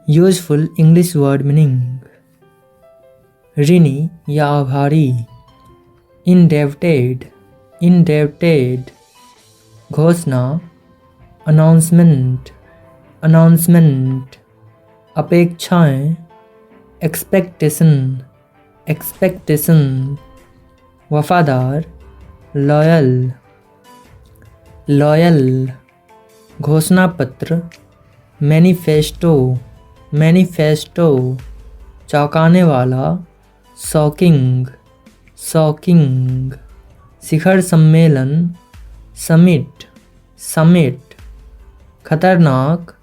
Useful English word meaning ऋणी या आभारी, इंडेब्टेड, इंडेब्टेड, घोषणा, अनाउंसमेंट, अनाउंसमेंट, अपेक्षाएं, एक्सपेक्टेशन, एक्सपेक्टेशन, वफादार, लॉयल, लॉयल, घोषणा पत्र, मैनिफेस्टो, मैनिफेस्टो, चौंकाने वाला, शॉकिंग, शॉकिंग, शिखर सम्मेलन, समिट, समिट, खतरनाक,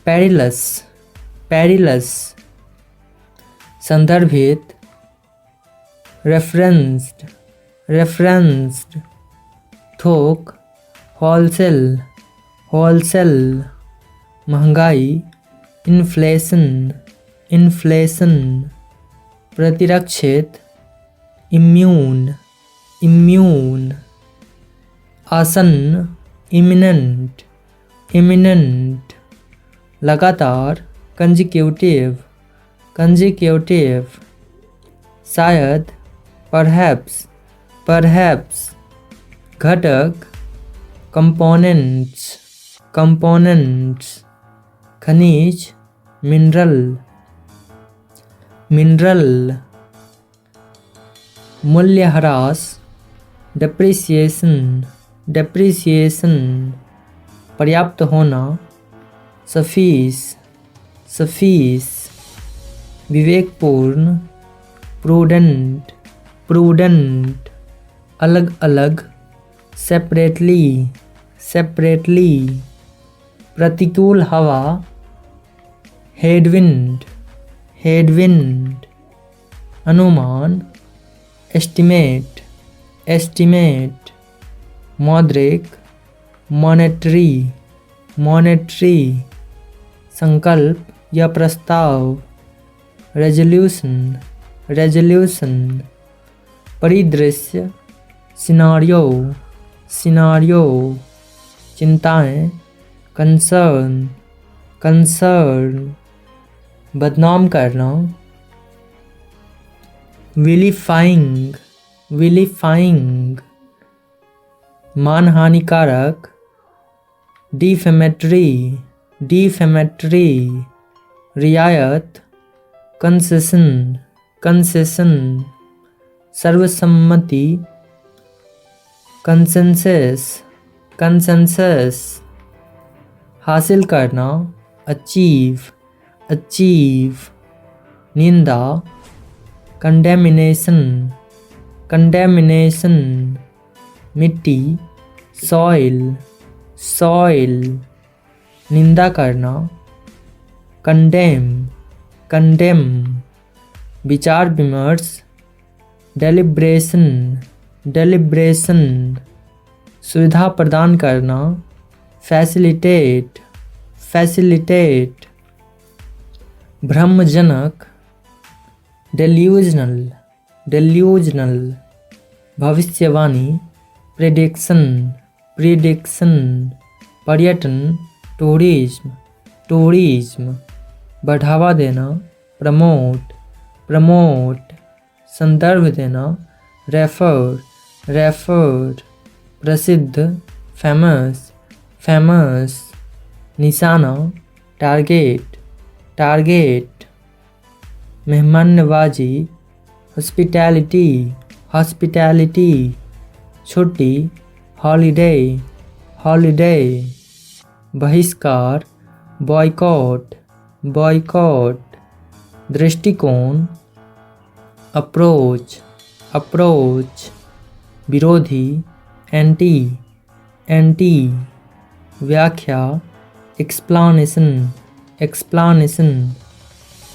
पेरिलस, पेरिलस, संदर्भित, रेफरेंस्ड, रेफरेंस्ड, थोक, होलसेल, होलसेल, महंगाई, इन्फ्लेशन, इन्फ्लेशन, प्रतिरक्षित, इम्यून, इम्यून, आसन्न, इमिनेंट, इमिनेंट, लगातार, कंजिक्यूटिव, कंजिक्यूटिव, शायद, परहैप्स, परहैप्स, घटक, कंपोनेंट्स, कंपोनेंट्स, खनिज, मिनरल, मिनरल, मूल्यह्रास, डेप्रिसिएशन, डेप्रिसिएशन, पर्याप्त होना, सफीस, सफीस, विवेकपूर्ण, प्रूडेंट, प्रूडेंट, अलग अलग, सेपरेटली, सेपरेटली, प्रतिकूल हवा, हेडविंड, हेडविंड, अनुमान, एस्टिमेट, एस्टिमेट, मौद्रिक, मॉनेटरी, मॉनेटरी, संकल्प या प्रस्ताव, रेजोल्यूशन, रेजोल्यूशन, परिदृश्य, सिनारियो, सिनारियो, चिंताएं, कंसर्न, कंसर्न, बदनाम करना, विलिफाइंग, विलिफाइंग, मानहानिकारक, डिफेमेटरी, डिफेमेटरी, रियायत, कंसेशन, कंसेशन, सर्वसम्मति, कंसेंसस, कंसेंसस, हासिल करना, अचीव, अचीव, निंदा, कंडेमिनेशन, कंडेमिनेशन, मिट्टी, सॉइल, सॉइल, निंदा करना, कंडेम, कंडेम, विचार विमर्श, डेलिब्रेशन, डेलिब्रेशन, सुविधा प्रदान करना, फैसिलिटेट, फैसिलिटेट, भ्रमजनक, डेल्यूजनल, डेल्यूजनल, भविष्यवाणी, प्रेडिक्शन, प्रेडिक्शन, पर्यटन, टूरिज्म, टूरिज्म, बढ़ावा देना, प्रमोट, प्रमोट, संदर्भ देना, रेफर, रेफर, प्रसिद्ध, फेमस, फेमस, निशाना, टारगेट, टारगेट, मेहमान नवाजी, हॉस्पिटैलिटी, हॉस्पिटैलिटी, छुट्टी, हॉलिडे, हॉलिडे, बहिष्कार, बॉयकॉट, बॉयकॉट, दृष्टिकोण, अप्रोच, अप्रोच, विरोधी, एंटी, एंटी, व्याख्या, एक्सप्लानेशन, एक्सप्लानेशन,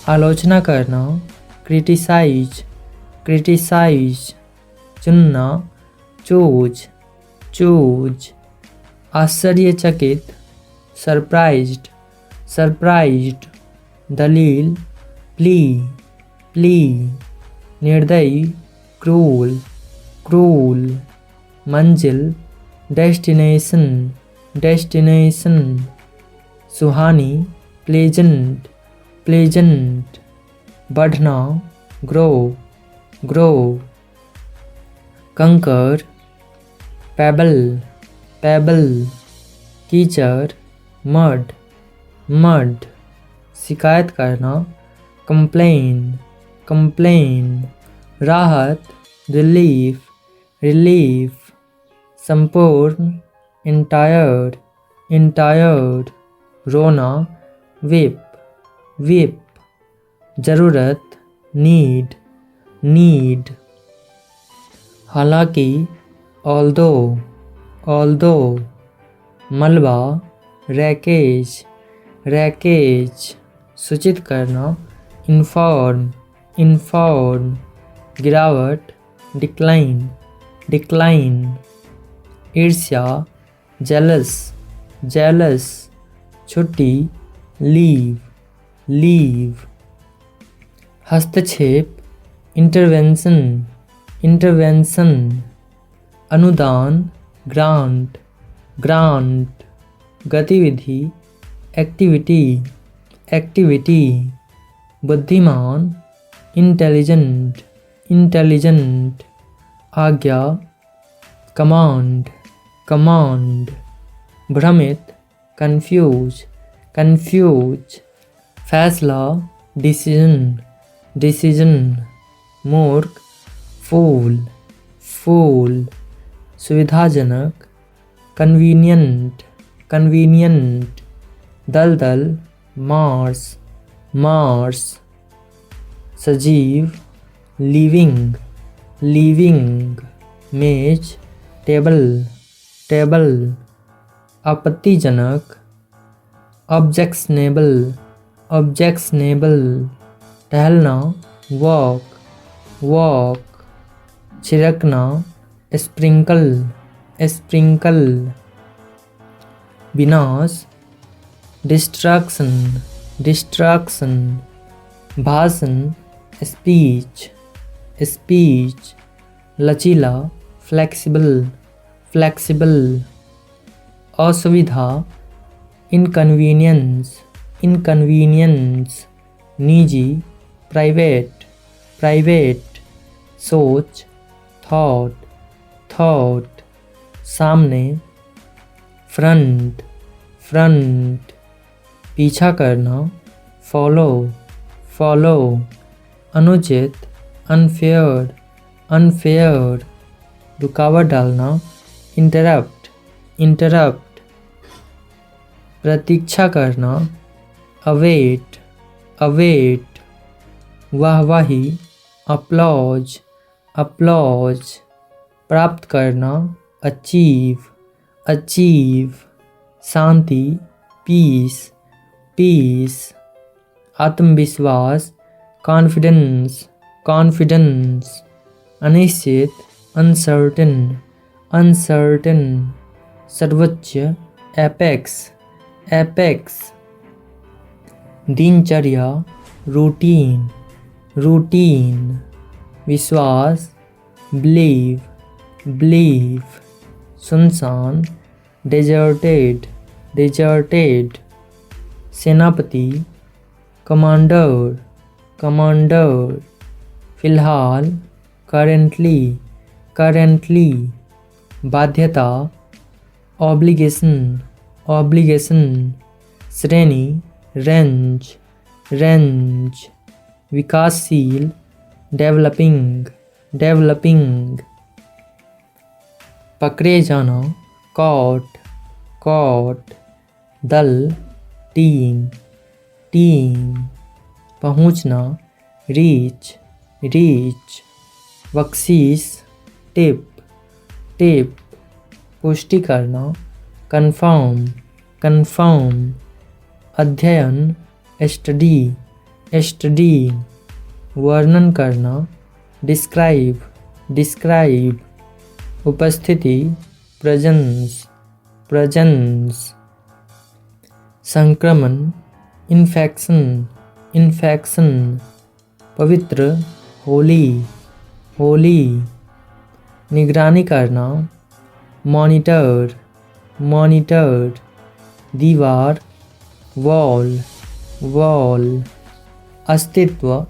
आलोचना करना, क्रिटिसाइज, क्रिटिसाइज, चुनना, चूज, चूज, आश्चर्यचकित, सरप्राइज्ड, सरप्राइज्ड, दलील, प्ली, प्ली, निर्दयी, क्रूल, क्रूल, मंजिल, डेस्टिनेशन, डेस्टिनेशन, सुहानी, प्लेजेंट प्लेजेंट, बढ़ना ग्रो ग्रो, कंकर पेबल पेबल, कीचड़ मड मड, शिकायत करना कंप्लेन कंप्लेन, राहत रिलीफ रिलीफ, संपूर्ण इंटायर इंटायर, रोना विप विप, ज़रूरत नीड नीड, हालांकि ऑल्दो, मलबा रैकेज रैकेज, सूचित करना इन्फॉर्म, गिरावट डिक्लाइन, ईर्ष्या जेलस, छुट्टी लीव, हस्तक्षेप इंटरवेंशन, अनुदान ग्रांट, गतिविधि एक्टिविटी, बुद्धिमान इंटेलिजेंट, आज्ञा कमांड, भ्रमित कंफ्यूज, फैसला डिसीजन, मूर्ख फूल, सुविधाजनक कन्वीनियंट, दलदल मार्स, सजीव लिविंग, मेज टेबल, आपत्तिजनक ऑब्जेक्शनेबल, टहलना वॉक, छिड़कना स्प्रिंकल, विनाश डिस्ट्रक्शन, भाषण स्पीच, लचीला फ्लेक्सिबल, असुविधा इनकन्वीनियंस, निजी प्राइवेट, सोच थॉट, सामने फ्रंट, पीछा करना फॉलो, अनुचित अनफेयर, रुकावट डालना इंटरप्ट, प्रतीक्षा करना अवेट, वाहवाही अप्लॉज, प्राप्त करना अचीव, शांति पीस, आत्मविश्वास कॉन्फिडेंस, अनिश्चित अनसर्टेन, सर्वोच्च एपेक्स, दिनचर्या रूटीन, विश्वास बिलीव, सुनसान डेजर्टेड, सेनापति कमांडर, फिलहाल करेंटली, बाध्यता ऑब्लिगेशन, श्रेणी रेंज, विकासशील डेवलपिंग, पकड़े जाना कॉट, दल टीम, पहुंचना रीच, बख्शीश टिप, पुष्टि करना कन्फर्म, अध्ययन स्टडी, वर्णन करना डिस्क्राइब, उपस्थिति प्रेजेंस, संक्रमण इन्फेक्शन, पवित्र होली, निगरानी करना मॉनिटर, दीवार वॉल, अस्तित्व,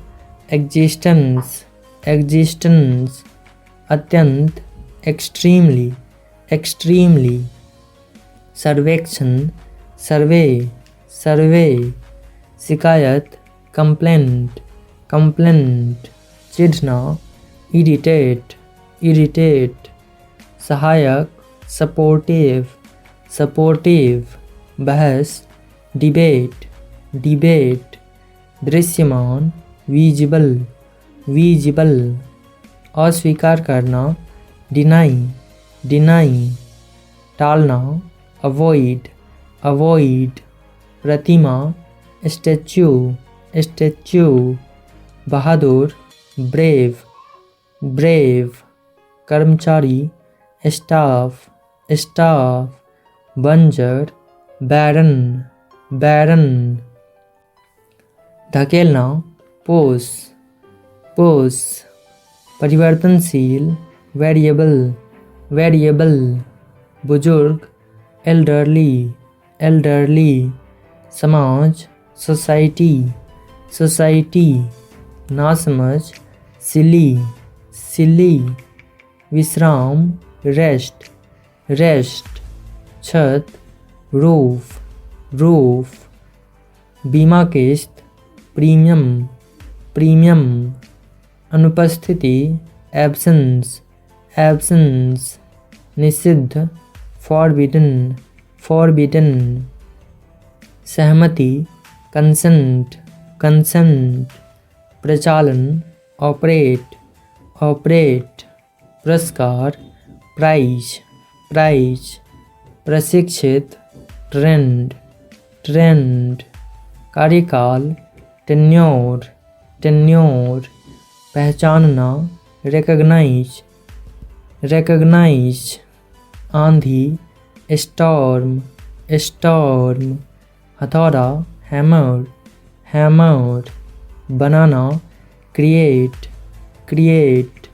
एग्जिस्टेंस, एग्जिस्टेंस, अत्यंत, एक्सट्रीमली, एक्सट्रीमली, सर्वेक्षण, सर्वे, सर्वे, शिकायत, कंप्लेंट, कंप्लेंट, चिढ़ना, इरिटेट, इरिटेट, सहायक, सपोर्टिव, सपोर्टिव, बहस, डिबेट, डिबेट, दृश्यमान, विजिबल, विजिबल, अस्वीकार करना, डिनाई, डिनाई, टालना, अवॉइड, अवॉइड, प्रतिमा, स्टैच्यू, स्टैच्यू, बहादुर, ब्रेव, ब्रेव, कर्मचारी, स्टाफ, स्टाफ, बंजर, बैरन, बैरन, धकेलना, पोस, पोस, परिवर्तनशील, वेरिएबल, वेरिएबल, बुजुर्ग, एल्डरली, एल्डरली, समाज, सोसाइटी, सोसाइटी, नासमझ, सिली, सिली, विश्राम, रेस्ट, रेस्ट, छत, रूफ, रूफ, बीमा किस्त, प्रीमियम, प्रीमियम, अनुपस्थिति, एब्सेंस, एब्सेंस, निषिद्ध, फॉरबिडन, फॉरबिडन, सहमति, कंसेंट, कंसेंट, प्रचालन, ऑपरेट, ऑपरेट, पुरस्कार, प्राइज, प्राइज, प्रशिक्षित, ट्रेंड, ट्रेंड, कार्यकाल, टेन्योर, टेन्योर, पहचानना, रिकॉग्नाइज, रिकॉग्नाइज, आंधी, स्टॉर्म, स्टॉर्म, हथौड़ा, हैमर, हैमर, बनाना, क्रिएट, क्रिएट,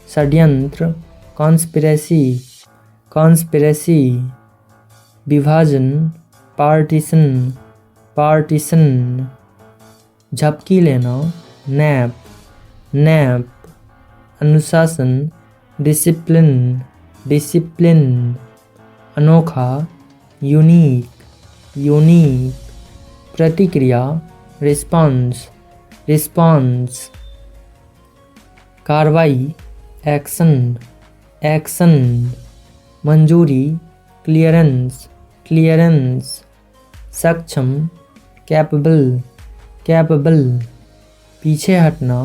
षड्यंत्र, कॉन्स्पिरेसी, कॉन्स्पिरेसी, विभाजन, पार्टीशन, पार्टीशन, झपकी लेना, नैप, नैप, अनुशासन, डिसिप्लिन, डिसिप्लिन, अनोखा, यूनिक, यूनिक, प्रतिक्रिया, रिस्पॉन्स, रिस्पॉन्स, कार्रवाई, एक्शन, एक्शन, मंजूरी, क्लियरेंस, क्लियरेंस, सक्षम, कैपेबल, कैपेबल, पीछे हटना,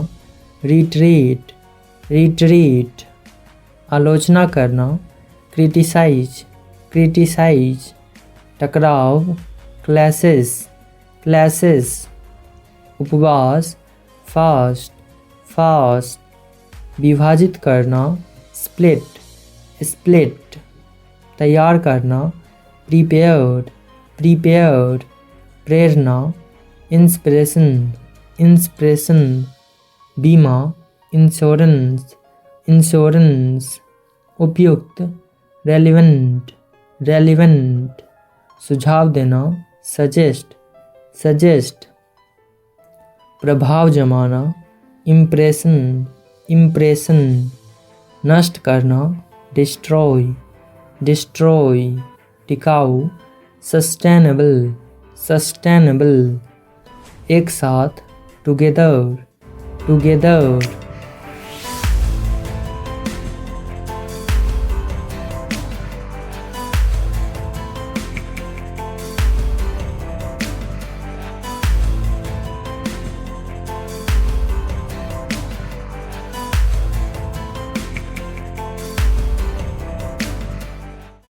रिट्रीट, रिट्रीट, आलोचना करना, क्रिटिसाइज, क्रिटिसाइज, टकराव, क्लैशेस, क्लैशेस, उपवास, फास्ट, फास्ट, विभाजित करना, स्प्लिट, स्प्लिट, तैयार करना, प्रिपेयर्ड, प्रिपेयर्ड, प्रेरणा, इंस्पिरेशन, इंस्पिरेशन, बीमा, इंश्योरेंस, इंश्योरेंस, उपयुक्त, रेलिवेंट, रेलिवेंट, सुझाव देना, सजेस्ट, सजेस्ट, प्रभाव जमाना, इम्प्रेशन, इम्प्रेशन, नष्ट करना, डिस्ट्रॉय, डिस्ट्रॉय, टिकाऊ, सस्टेनेबल, सस्टेनेबल, एक साथ, टुगेदर, टुगेदर।